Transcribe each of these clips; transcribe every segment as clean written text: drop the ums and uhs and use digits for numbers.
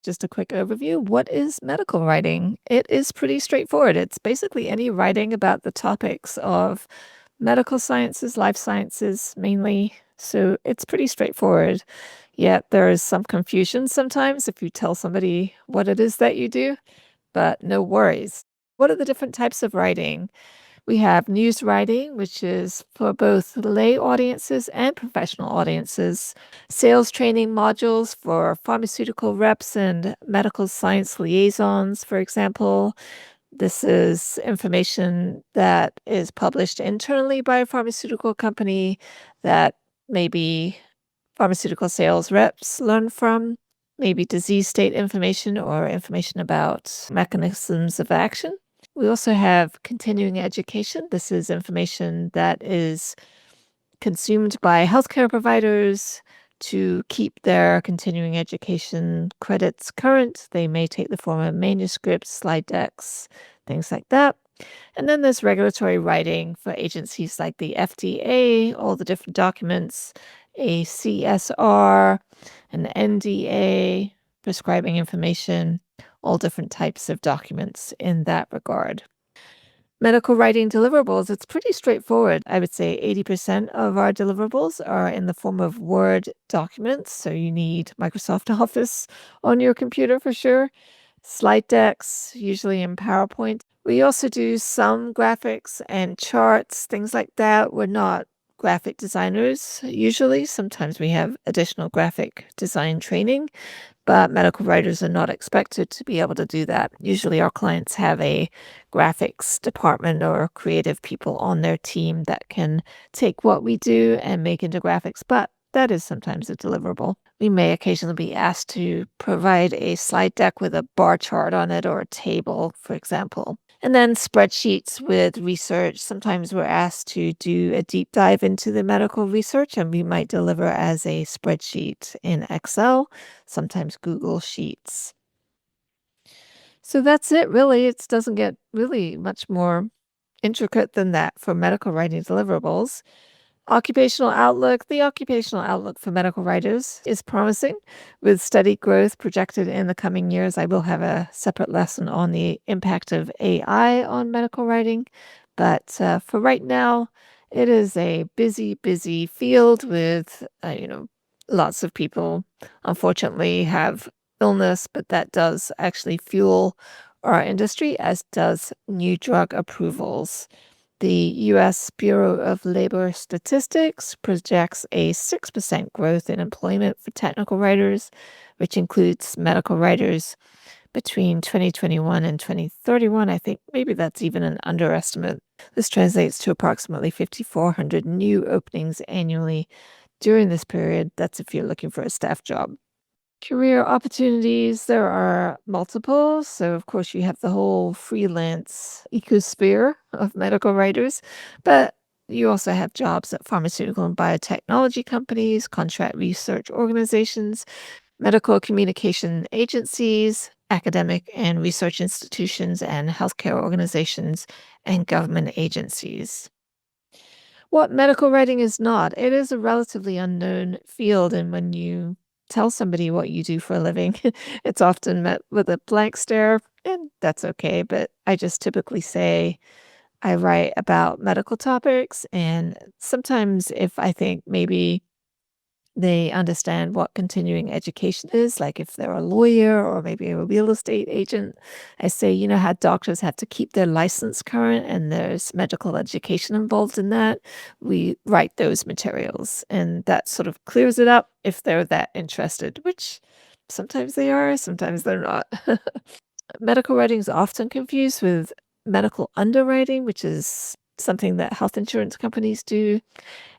Just a quick overview. What is medical writing? It is pretty straightforward. It's basically any writing about the topics of medical sciences, life sciences mainly. So it's pretty straightforward. Yet there is some confusion sometimes if you tell somebody what it is that you do, but no worries. What are the different types of writing? We have news writing, which is for both lay audiences and professional audiences, sales training modules for pharmaceutical reps and medical science liaisons, for example. This is information that is published internally by a pharmaceutical company that maybe pharmaceutical sales reps learn from, maybe disease state information or information about mechanisms of action. We also have continuing education. This is information that is consumed by healthcare providers to keep their continuing education credits current. They may take the form of manuscripts, slide decks, things like that. And then there's regulatory writing for agencies like the FDA, all the different documents, a CSR, an NDA, prescribing information, all different types of documents in that regard. Medical writing deliverables, it's pretty straightforward. I would say 80% of our deliverables are in the form of Word documents. So you need Microsoft Office on your computer for sure. Slide decks, usually in PowerPoint. We also do some graphics and charts, things like that. We're not graphic designers usually. Sometimes we have additional graphic design training, but medical writers are not expected to be able to do that. Usually our clients have a graphics department or creative people on their team that can take what we do and make into graphics, but that is sometimes a deliverable. We may occasionally be asked to provide a slide deck with a bar chart on it or a table, for example. And then spreadsheets with research. Sometimes we're asked to do a deep dive into the medical research, and we might deliver as a spreadsheet in Excel, sometimes Google Sheets. So that's it, really. It doesn't get really much more intricate than that for medical writing deliverables. Occupational outlook. The occupational outlook for medical writers is promising with steady growth projected in the coming years. I will have a separate lesson on the impact of AI on medical writing. But for right now, it is a busy, busy field with, lots of people unfortunately have illness, but that does actually fuel our industry, as does new drug approvals. The U.S. Bureau of Labor Statistics projects a 6% growth in employment for technical writers, which includes medical writers between 2021 and 2031. I think maybe that's even an underestimate. This translates to approximately 5,400 new openings annually during this period. That's if you're looking for a staff job. Career opportunities, there are multiple. So, of course, you have the whole freelance ecosphere of medical writers, but you also have jobs at pharmaceutical and biotechnology companies, contract research organizations, medical communication agencies, academic and research institutions, and healthcare organizations and government agencies. What medical writing is not, it is a relatively unknown field, and when you tell somebody what you do for a living, it's often met with a blank stare, and that's okay, but I just typically say I write about medical topics, and sometimes if I think maybe they understand what continuing education is, like if they're a lawyer or maybe a real estate agent. I say, you know how doctors have to keep their license current and there's medical education involved in that. We write those materials and that sort of clears it up if they're that interested, which sometimes they are, sometimes they're not. Medical writing is often confused with medical underwriting, which is something that health insurance companies do.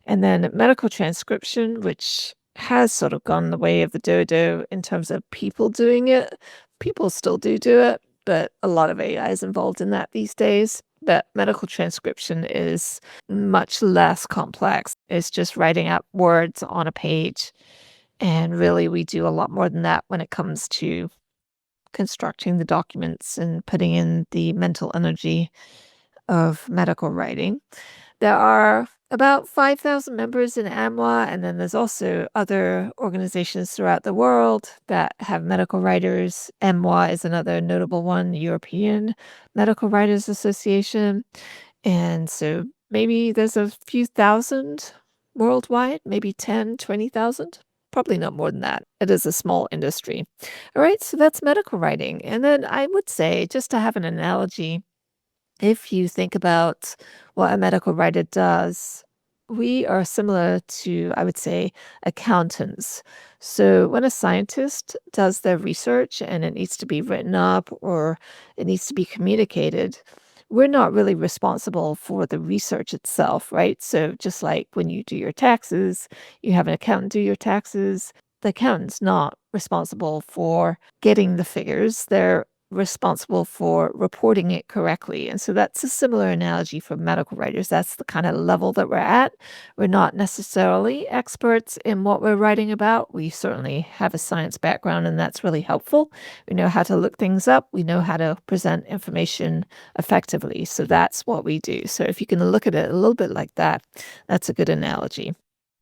And then medical transcription, which has sort of gone the way of the dodo in terms of people doing it. People still do it, but a lot of AI is involved in that these days. But medical transcription is much less complex. It's just writing out words on a page. And really, we do a lot more than that when it comes to constructing the documents and putting in the mental energy of medical writing. There are about 5,000 members in AMWA, and then there's also other organizations throughout the world that have medical writers. EMWA is another notable one, the European Medical Writers Association. And so maybe there's a few thousand worldwide, maybe 10, 20,000. Probably not more than that. It is a small industry. All right, so that's medical writing. And then I would say, just to have an analogy, if you think about what a medical writer does, we are similar to, I would say, accountants. So when a scientist does their research and it needs to be written up or it needs to be communicated, we're not really responsible for the research itself, right? So just like when you do your taxes, you have an accountant do your taxes. The accountant's not responsible for getting the figures. They're responsible for reporting it correctly. And so that's a similar analogy for medical writers. That's the kind of level that we're at. We're not necessarily experts in what we're writing about. We certainly have a science background, and that's really helpful. We know how to look things up, we know how to present information effectively. So that's what we do. So if you can look at it a little bit like that, that's a good analogy.